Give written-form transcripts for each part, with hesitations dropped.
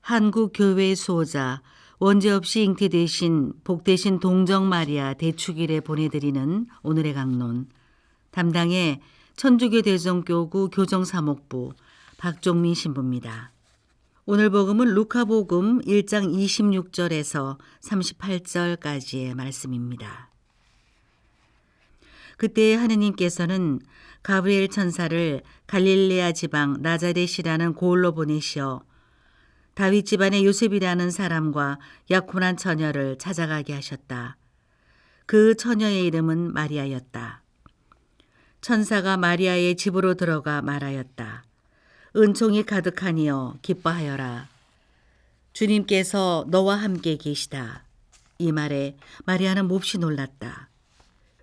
한국교회 수호자 원죄 없이 잉태되신 복되신 동정 마리아 대축일에 보내드리는 오늘의 강론, 담당의 천주교 대정교구 교정사목부 박종민 신부입니다. 오늘 복음은 루카복음 1장 26절에서 38절까지의 말씀입니다. 그때 하느님께서는 가브리엘 천사를 갈릴레아 지방 나자렛이라는 고을로 보내시어 다윗 집안의 요셉이라는 사람과 약혼한 처녀를 찾아가게 하셨다. 그 처녀의 이름은 마리아였다. 천사가 마리아의 집으로 들어가 말하였다. 은총이 가득하니여 기뻐하여라. 주님께서 너와 함께 계시다. 이 말에 마리아는 몹시 놀랐다.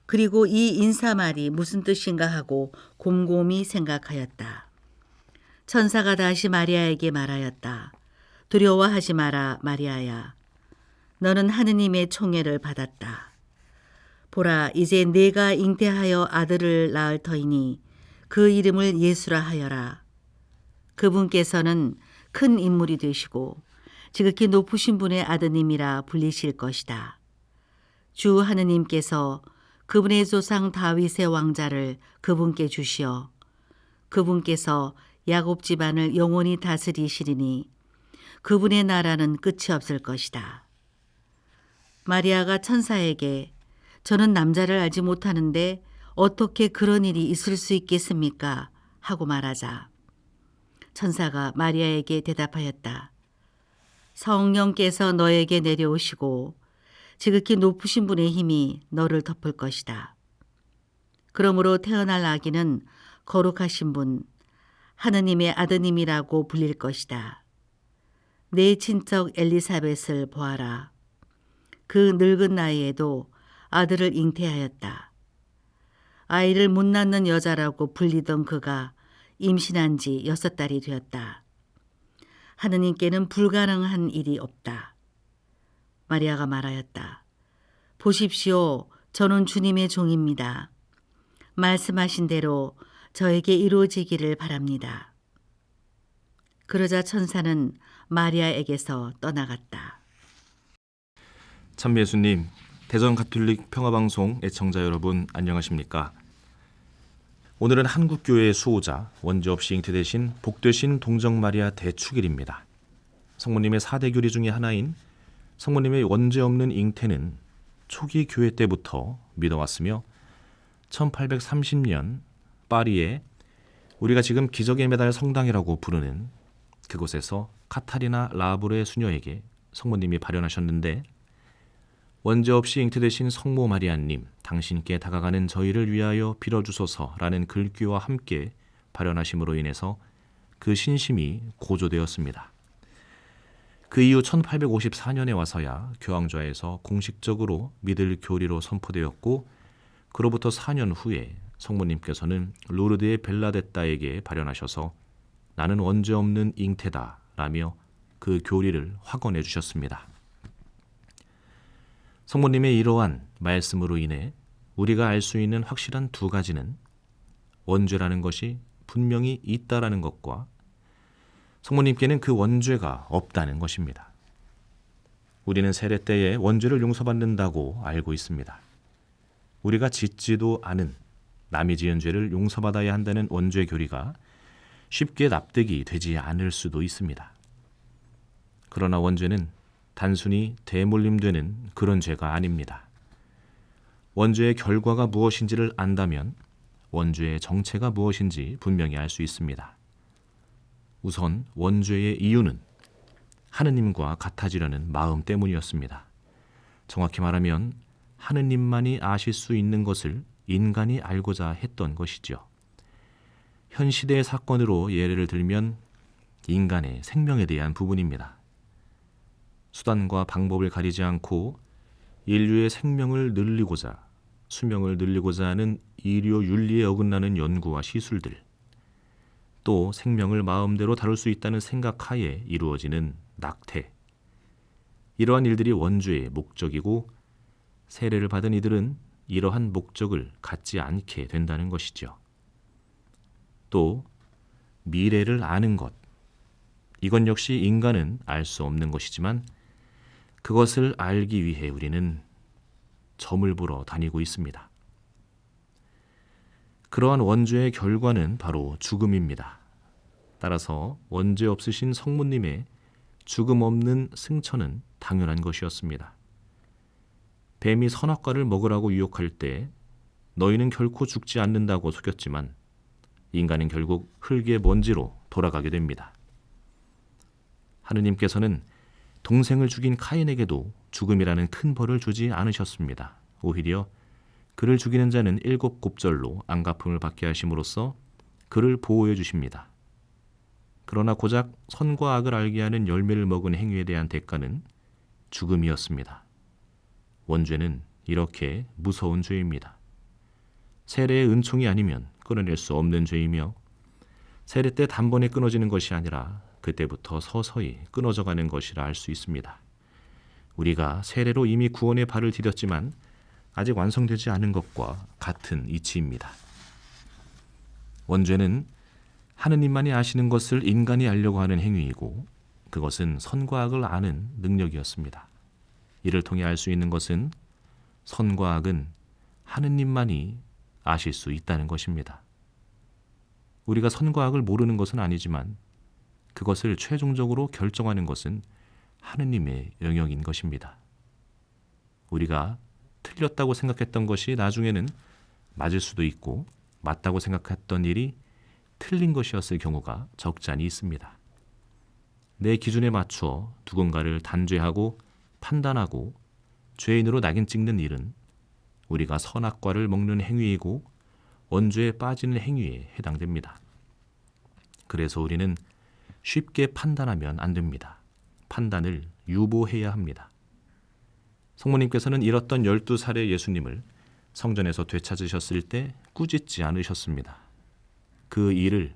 그리고 이 인사말이 무슨 뜻인가 하고 곰곰이 생각하였다. 천사가 다시 마리아에게 말하였다. 두려워하지 마라, 마리아야. 너는 하느님의 총애를 받았다. 보라, 이제 내가 잉태하여 아들을 낳을 터이니 그 이름을 예수라 하여라. 그분께서는 큰 인물이 되시고 지극히 높으신 분의 아드님이라 불리실 것이다. 주 하느님께서 그분의 조상 다윗의 왕자를 그분께 주시어 그분께서 야곱 집안을 영원히 다스리시리니 그분의 나라는 끝이 없을 것이다. 마리아가 천사에게 저는 남자를 알지 못하는데 어떻게 그런 일이 있을 수 있겠습니까? 하고 말하자 천사가 마리아에게 대답하였다. 성령께서 너에게 내려오시고 지극히 높으신 분의 힘이 너를 덮을 것이다. 그러므로 태어날 아기는 거룩하신 분, 하느님의 아드님이라고 불릴 것이다. 내 친척 엘리사벳을 보아라. 그 늙은 나이에도 아들을 잉태하였다. 아이를 못 낳는 여자라고 불리던 그가 임신한 지 6달이 되었다. 하느님께는 불가능한 일이 없다. 마리아가 말하였다. 보십시오. 저는 주님의 종입니다. 말씀하신 대로 저에게 이루어지기를 바랍니다. 그러자 천사는 마리아에게서 떠나갔다. 참 예수님, 대전 가톨릭 평화방송 애청자 여러분 안녕하십니까? 오늘은 한국교회의 수호자 원죄 없이 잉태되신 복되신 동정마리아 대축일입니다. 성모님의 4대 교리 중에 하나인 성모님의 원죄 없는 잉태는 초기 교회 때부터 믿어왔으며 1830년 파리에 우리가 지금 기적의 메달 성당이라고 부르는 그곳에서 카타리나 라브르의 수녀에게 성모님이 발현하셨는데 원죄 없이 잉태되신 성모 마리아님, 당신께 다가가는 저희를 위하여 빌어주소서라는 글귀와 함께 발현하심으로 인해서 그 신심이 고조되었습니다. 그 이후 1854년에 와서야 교황좌에서 공식적으로 믿을 교리로 선포되었고 그로부터 4년 후에 성모님께서는 루르드의 벨라데따에게 발현하셔서 나는 원죄 없는 잉태다 라며 그 교리를 확언해 주셨습니다. 성모님의 이러한 말씀으로 인해 우리가 알 수 있는 확실한 두 가지는 원죄라는 것이 분명히 있다라는 것과 성모님께는 그 원죄가 없다는 것입니다. 우리는 세례 때에 원죄를 용서받는다고 알고 있습니다. 우리가 짓지도 않은 남이 지은 죄를 용서받아야 한다는 원죄 교리가 쉽게 납득이 되지 않을 수도 있습니다. 그러나 원죄는 단순히 대물림되는 그런 죄가 아닙니다. 원죄의 결과가 무엇인지를 안다면 원죄의 정체가 무엇인지 분명히 알 수 있습니다. 우선 원죄의 이유는 하느님과 같아지려는 마음 때문이었습니다. 정확히 말하면 하느님만이 아실 수 있는 것을 인간이 알고자 했던 것이죠. 현 시대의 사건으로 예를 들면 인간의 생명에 대한 부분입니다. 수단과 방법을 가리지 않고 인류의 생명을 늘리고자, 수명을 늘리고자 하는 의료 윤리에 어긋나는 연구와 시술들, 또 생명을 마음대로 다룰 수 있다는 생각하에 이루어지는 낙태, 이러한 일들이 원죄의 목적이고 세례를 받은 이들은 이러한 목적을 갖지 않게 된다는 것이죠. 또 미래를 아는 것, 이건 역시 인간은 알 수 없는 것이지만 그것을 알기 위해 우리는 점을 보러 다니고 있습니다. 그러한 원죄의 결과는 바로 죽음입니다. 따라서 원죄 없으신 성모님의 죽음 없는 승천은 당연한 것이었습니다. 뱀이 선악과를 먹으라고 유혹할 때 너희는 결코 죽지 않는다고 속였지만 인간은 결국 흙의 먼지로 돌아가게 됩니다. 하느님께서는 동생을 죽인 카인에게도 죽음이라는 큰 벌을 주지 않으셨습니다. 오히려 그를 죽이는 자는 7곱절로 안갚음을 받게 하심으로써 그를 보호해 주십니다. 그러나 고작 선과 악을 알게 하는 열매를 먹은 행위에 대한 대가는 죽음이었습니다. 원죄는 이렇게 무서운 죄입니다. 세례의 은총이 아니면 끊어낼 수 없는 죄이며 세례 때 단번에 끊어지는 것이 아니라 그때부터 서서히 끊어져 가는 것이라 알 수 있습니다. 우리가 세례로 이미 구원의 발을 디뎠지만 아직 완성되지 않은 것과 같은 이치입니다. 원죄는 하느님만이 아시는 것을 인간이 알려고 하는 행위이고 그것은 선과 악을 아는 능력이었습니다. 이를 통해 알 수 있는 것은 선과 악은 하느님만이 아실 수 있다는 것입니다. 우리가 선과 악을 모르는 것은 아니지만 그것을 최종적으로 결정하는 것은 하느님의 영역인 것입니다. 우리가 틀렸다고 생각했던 것이 나중에는 맞을 수도 있고 맞다고 생각했던 일이 틀린 것이었을 경우가 적잖이 있습니다. 내 기준에 맞춰 누군가를 단죄하고 판단하고 죄인으로 낙인 찍는 일은 우리가 선악과를 먹는 행위이고 원죄에 빠지는 행위에 해당됩니다. 그래서 우리는 쉽게 판단하면 안 됩니다. 판단을 유보해야 합니다. 성모님께서는 잃었던 12살의 예수님을 성전에서 되찾으셨을 때 꾸짖지 않으셨습니다. 그 일을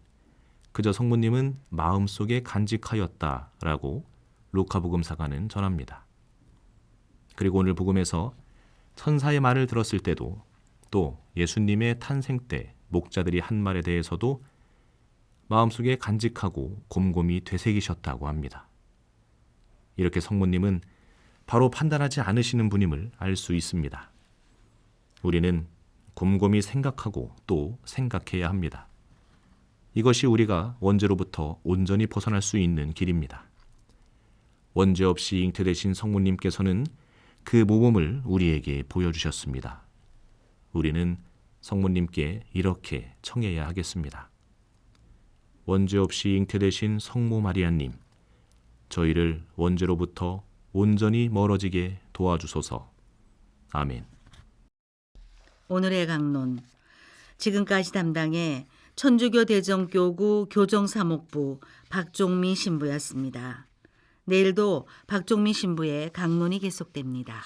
그저 성모님은 마음속에 간직하였다라고 루카복음사가는 전합니다. 그리고 오늘 복음에서 천사의 말을 들었을 때도 또 예수님의 탄생 때 목자들이 한 말에 대해서도 마음속에 간직하고 곰곰이 되새기셨다고 합니다. 이렇게 성모님은 바로 판단하지 않으시는 분임을 알 수 있습니다. 우리는 곰곰이 생각하고 또 생각해야 합니다. 이것이 우리가 원죄로부터 온전히 벗어날 수 있는 길입니다. 원죄 없이 잉태되신 성모님께서는 그 모범을 우리에게 보여주셨습니다. 우리는 성모님께 이렇게 청해야 하겠습니다. 원죄 없이 잉태되신 성모 마리아님, 저희를 원죄로부터 온전히 멀어지게 도와주소서. 아멘. 오늘의 강론, 지금까지 담당해 천주교 대정교구 교정사목부 박종미 신부였습니다. 내일도 박종미 신부의 강론이 계속됩니다.